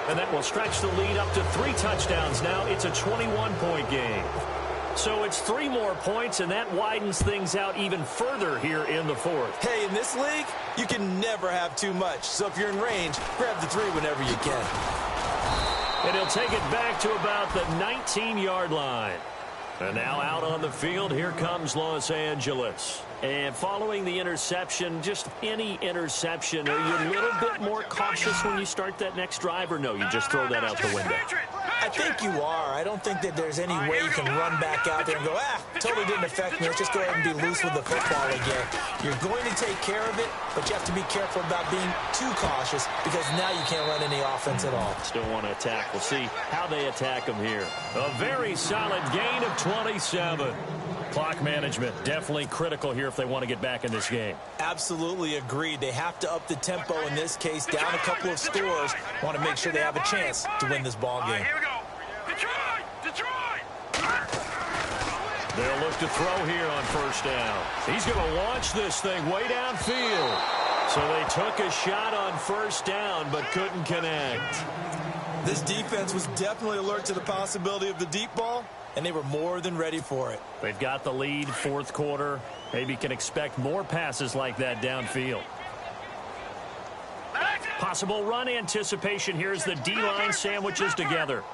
And that will stretch the lead up to 3 touchdowns now. It's a 21-point game. So it's 3 more points, and that widens things out even further here in the 4th. Hey, in this league, you can never have too much. So if you're in range, grab the 3 whenever you can. And he'll take it back to about the 19-yard line. And now out on the field, here comes Los Angeles. And following the interception, just any interception, are you a little bit more cautious when you start that next drive, or no, you just throw that out the window? I think you are. I don't think that there's any way you can run back out there and go, totally didn't affect me. Let's just go ahead and be loose with the football again. You're going to take care of it, but you have to be careful about being too cautious because now you can't run any offense at all. Still want to attack. We'll see how they attack them here. A very solid gain of 27. Clock management definitely critical here if they want to get back in this game. Absolutely agreed. They have to up the tempo in this case, down a couple of scores. Want to make sure they have a chance to win this ball game. Here we go. Detroit! They'll look to throw here on 1st down. He's going to launch this thing way downfield. So they took a shot on 1st down but couldn't connect. This defense was definitely alert to the possibility of the deep ball, and they were more than ready for it. They've got the lead, 4th quarter. Maybe can expect more passes like that downfield. Possible run anticipation here as the D-line sandwiches together.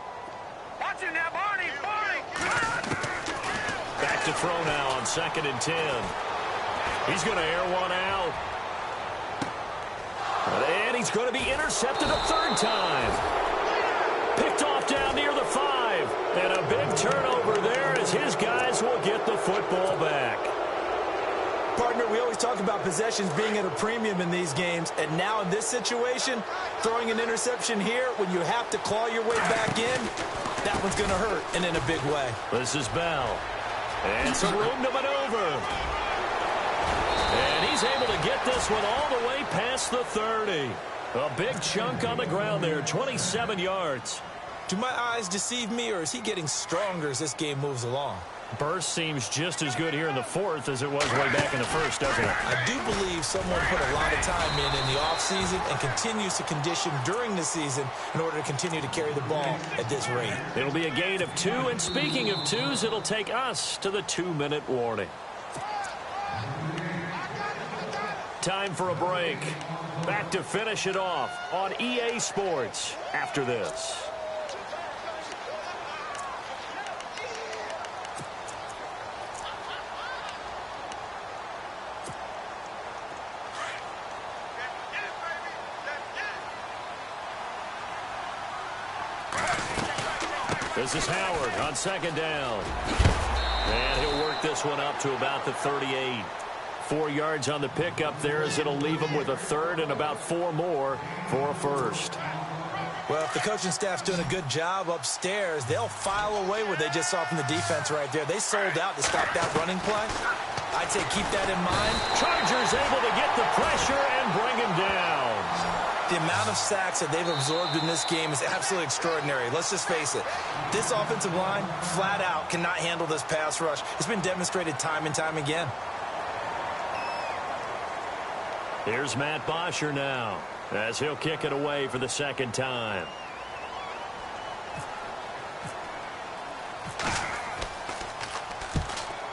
Watch him now, Barney! Back to throw now on 2nd and 10. He's going to air one out. And he's going to be intercepted a 3rd time. Picked off down near the 5. And a big turnover there as his guys will get the football back. Partner, we always talk about possessions being at a premium in these games. And now in this situation, throwing an interception here when you have to claw your way back in, that one's going to hurt, and in a big way. This is Bell. And some room to maneuver. And he's able to get this one all the way past the 30. A big chunk on the ground there, 27 yards. Do my eyes deceive me, or is he getting stronger as this game moves along? Burst seems just as good here in the 4th as it was way back in the 1st, doesn't it? I do believe someone put a lot of time in the offseason and continues to condition during the season in order to continue to carry the ball at this rate. It'll be a gain of 2, and speaking of 2s, it'll take us to the 2-minute warning. Time for a break. Back to finish it off on EA Sports after this. This is Howard on 2nd down. And he'll work this one up to about the 38. 4 yards on the pickup there as it'll leave him with a 3rd and about 4 more for a 1st. Well, if the coaching staff's doing a good job upstairs, they'll file away what they just saw from the defense right there. They sold out to stop that running play. I'd say keep that in mind. Chargers able to get the pressure and bring him down. The amount of sacks that they've absorbed in this game is absolutely extraordinary. Let's just face it. This offensive line, flat out, cannot handle this pass rush. It's been demonstrated time and time again. Here's Matt Bosher now. as he'll kick it away for the second time.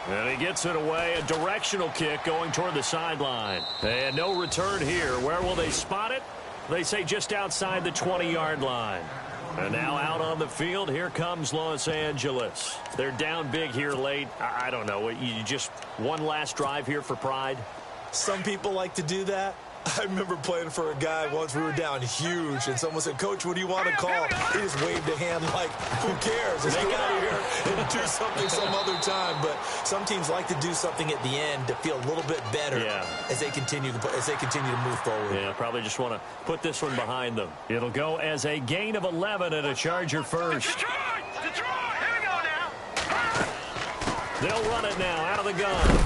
And he gets it away, a directional kick going toward the sideline. And no return here. Where will they spot it? They say just outside the 20-yard line. And now out on the field, here comes Los Angeles. They're down big here late. I don't know. You just one last drive here for pride? Some people like to do that. I remember playing for a guy once. We were down huge, and someone said, "Coach, what do you want to call?" He just waved a hand like, who cares? Let's get out of here and do something some other time. But some teams like to do something at the end to feel a little bit better as they continue to move forward. Yeah, probably just want to put this one behind them. It'll go as a gain of 11 and a Charger first. Detroit! Here we go now! They'll run it now out of the gun.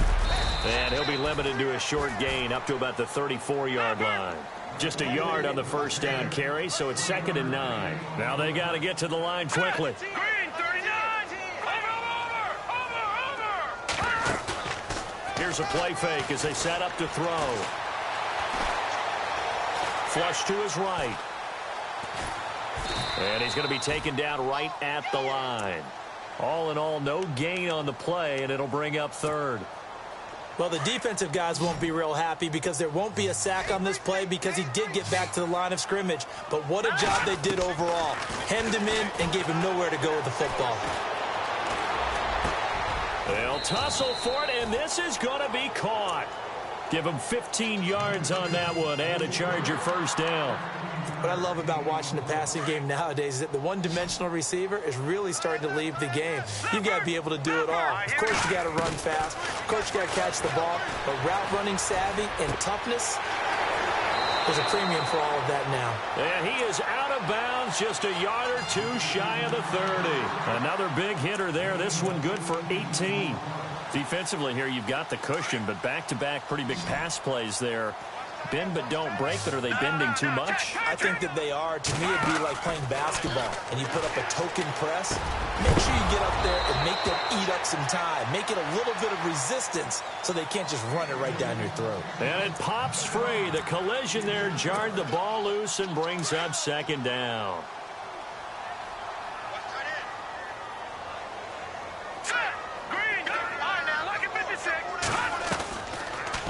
And he'll be limited to a short gain up to about the 34-yard line. Just a yard on the first down carry, so it's 2nd and 9. Now they got to get to the line quickly. Green, 39! Over! Here's a play fake as they set up to throw. Flush to his right. And he's going to be taken down right at the line. All in all, no gain on the play, and it'll bring up 3rd. Well, the defensive guys won't be real happy because there won't be a sack on this play because he did get back to the line of scrimmage. But what a job they did overall. Hemmed him in and gave him nowhere to go with the football. They'll tussle for it, and this is going to be caught. Give him 15 yards on that one and a Charger first down. What I love about watching the passing game nowadays is that the one-dimensional receiver is really starting to leave the game. You've got to be able to do it all. Of course, you got to run fast. Of course, you got to catch the ball. But route running savvy and toughness, there's a premium for all of that now. And he is out of bounds, just a yard or two shy of the 30. Another big hitter there. This one good for 18. Defensively here, you've got the cushion, but back-to-back pretty big pass plays there. Bend but don't break, but are they bending too much? I think that they are. To me, it'd be like playing basketball, and you put up a token press. Make sure you get up there and make them eat up some time. Make it a little bit of resistance so they can't just run it right down your throat. And it pops free. The collision there jarred the ball loose and brings up 2nd down.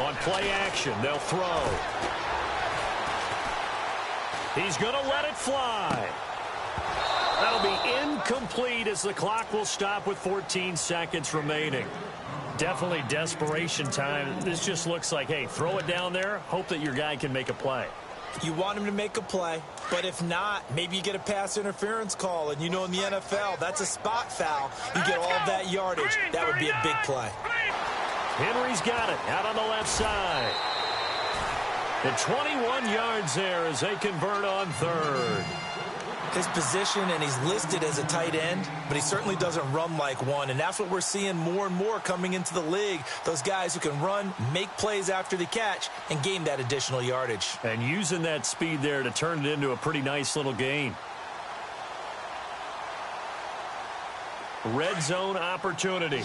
On play action, they'll throw. He's going to let it fly. That'll be incomplete as the clock will stop with 14 seconds remaining. Definitely desperation time. This just looks like, hey, throw it down there, hope that your guy can make a play. You want him to make a play, but if not, maybe you get a pass interference call, and you know in the NFL, that's a spot foul. You get all of that yardage. That would be a big play. Henry's got it out on the left side. And 21 yards there as they convert on 3rd. His position, and he's listed as a tight end, but he certainly doesn't run like one, and that's what we're seeing more and more coming into the league. Those guys who can run, make plays after the catch, and gain that additional yardage. And using that speed there to turn it into a pretty nice little gain. Red zone opportunity.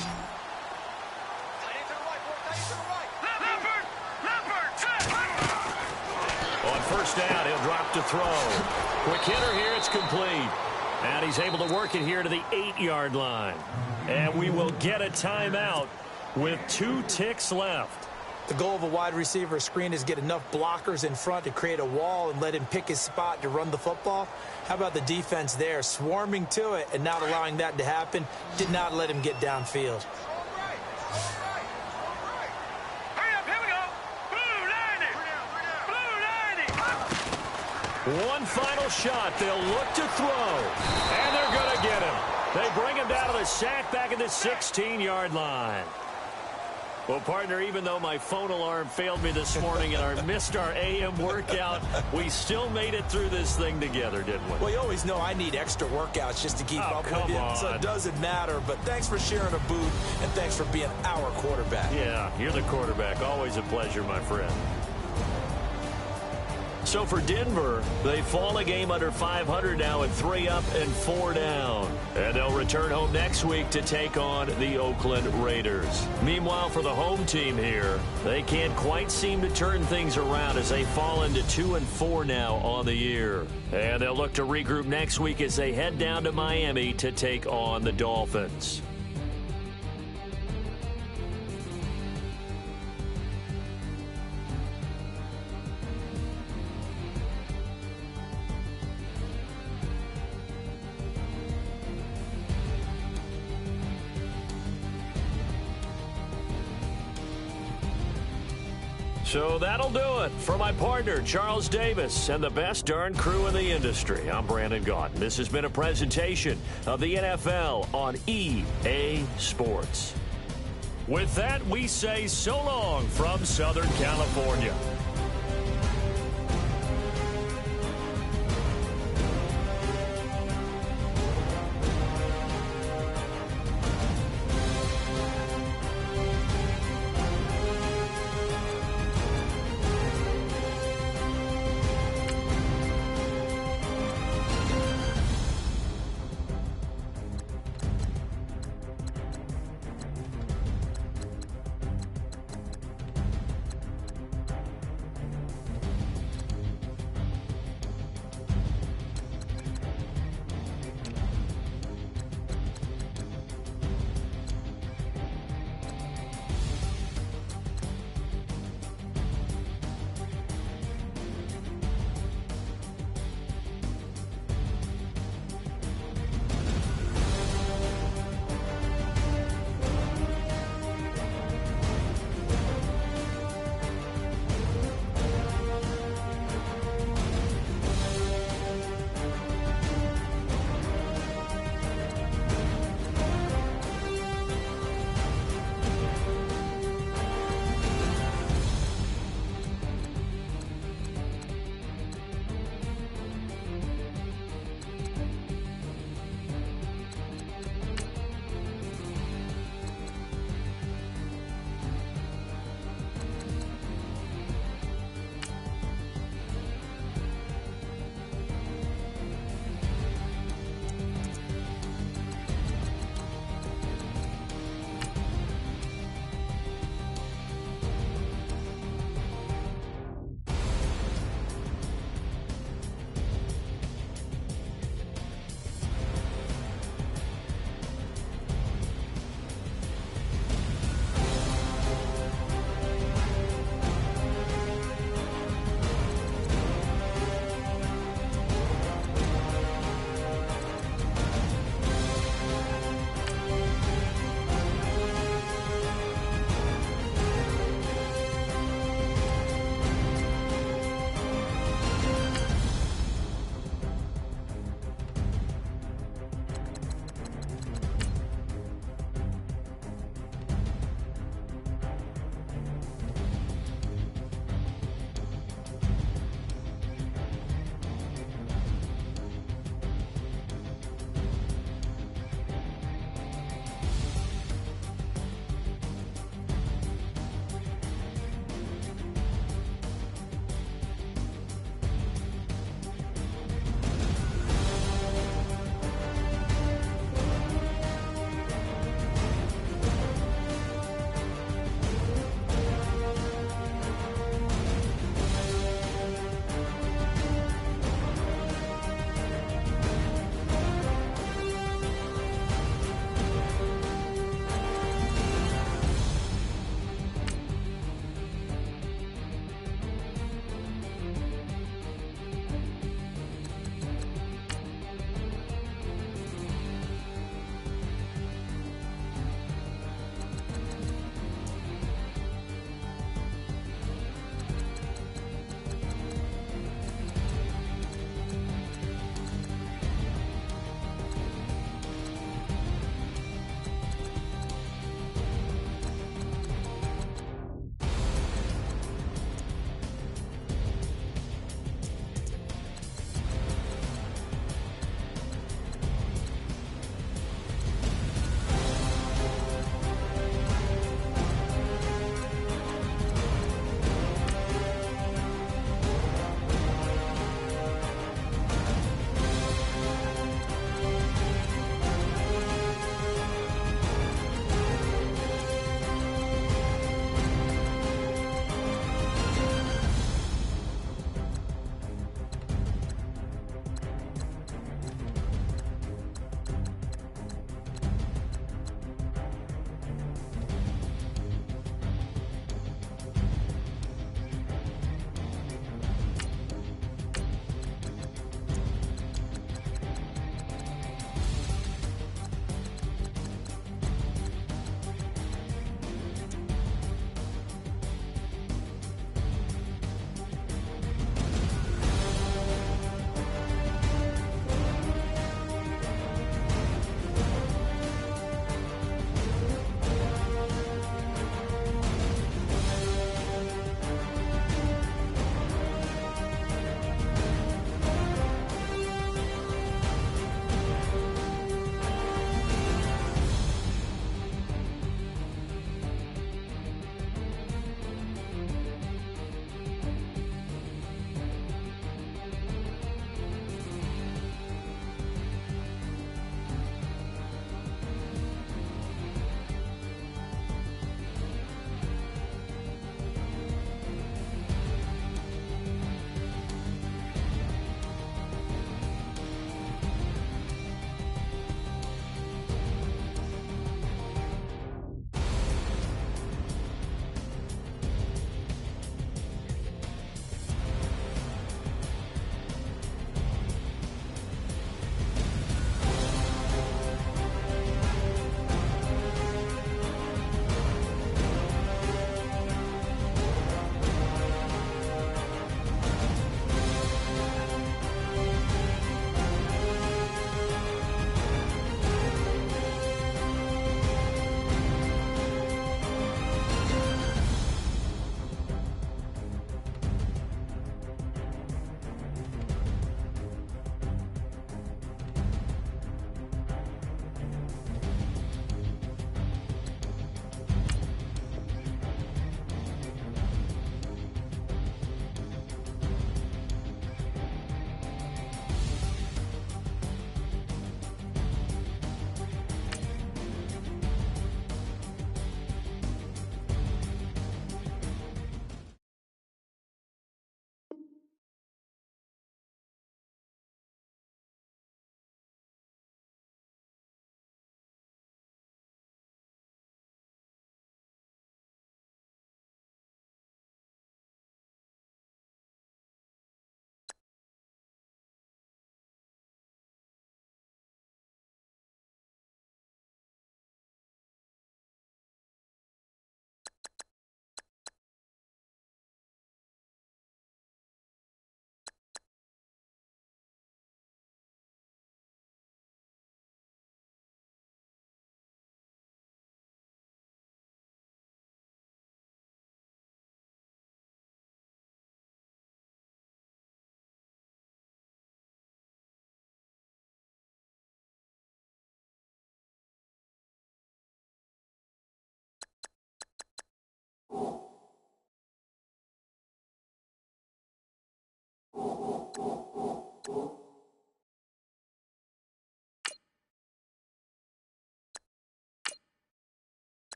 On first down, he'll drop to throw. Quick hitter here, it's complete. And he's able to work it here to the 8-yard line. And we will get a timeout with 2 ticks left. The goal of a wide receiver screen is get enough blockers in front to create a wall and let him pick his spot to run the football. How about the defense there, swarming to it and not allowing that to happen? Did not let him get downfield. One final shot. They'll look to throw. And they're going to get him. They bring him down to the sack back at the 16-yard line. Well, partner, even though my phone alarm failed me this morning and I missed our AM workout, we still made it through this thing together, didn't we? Well, you always know I need extra workouts just to keep up with you, so it doesn't matter. But thanks for sharing a boot, and thanks for being our quarterback. Yeah, you're the quarterback. Always a pleasure, my friend. So for Denver, they fall a game under 500 now at 3 up and 4 down. And they'll return home next week to take on the Oakland Raiders. Meanwhile, for the home team here, they can't quite seem to turn things around as they fall into 2 and 4 now on the year. And they'll look to regroup next week as they head down to Miami to take on the Dolphins. So that'll do it. For my partner, Charles Davis, and the best darn crew in the industry, I'm Brandon Gaudin. This has been a presentation of the NFL on EA Sports. With that, we say so long from Southern California.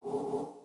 you.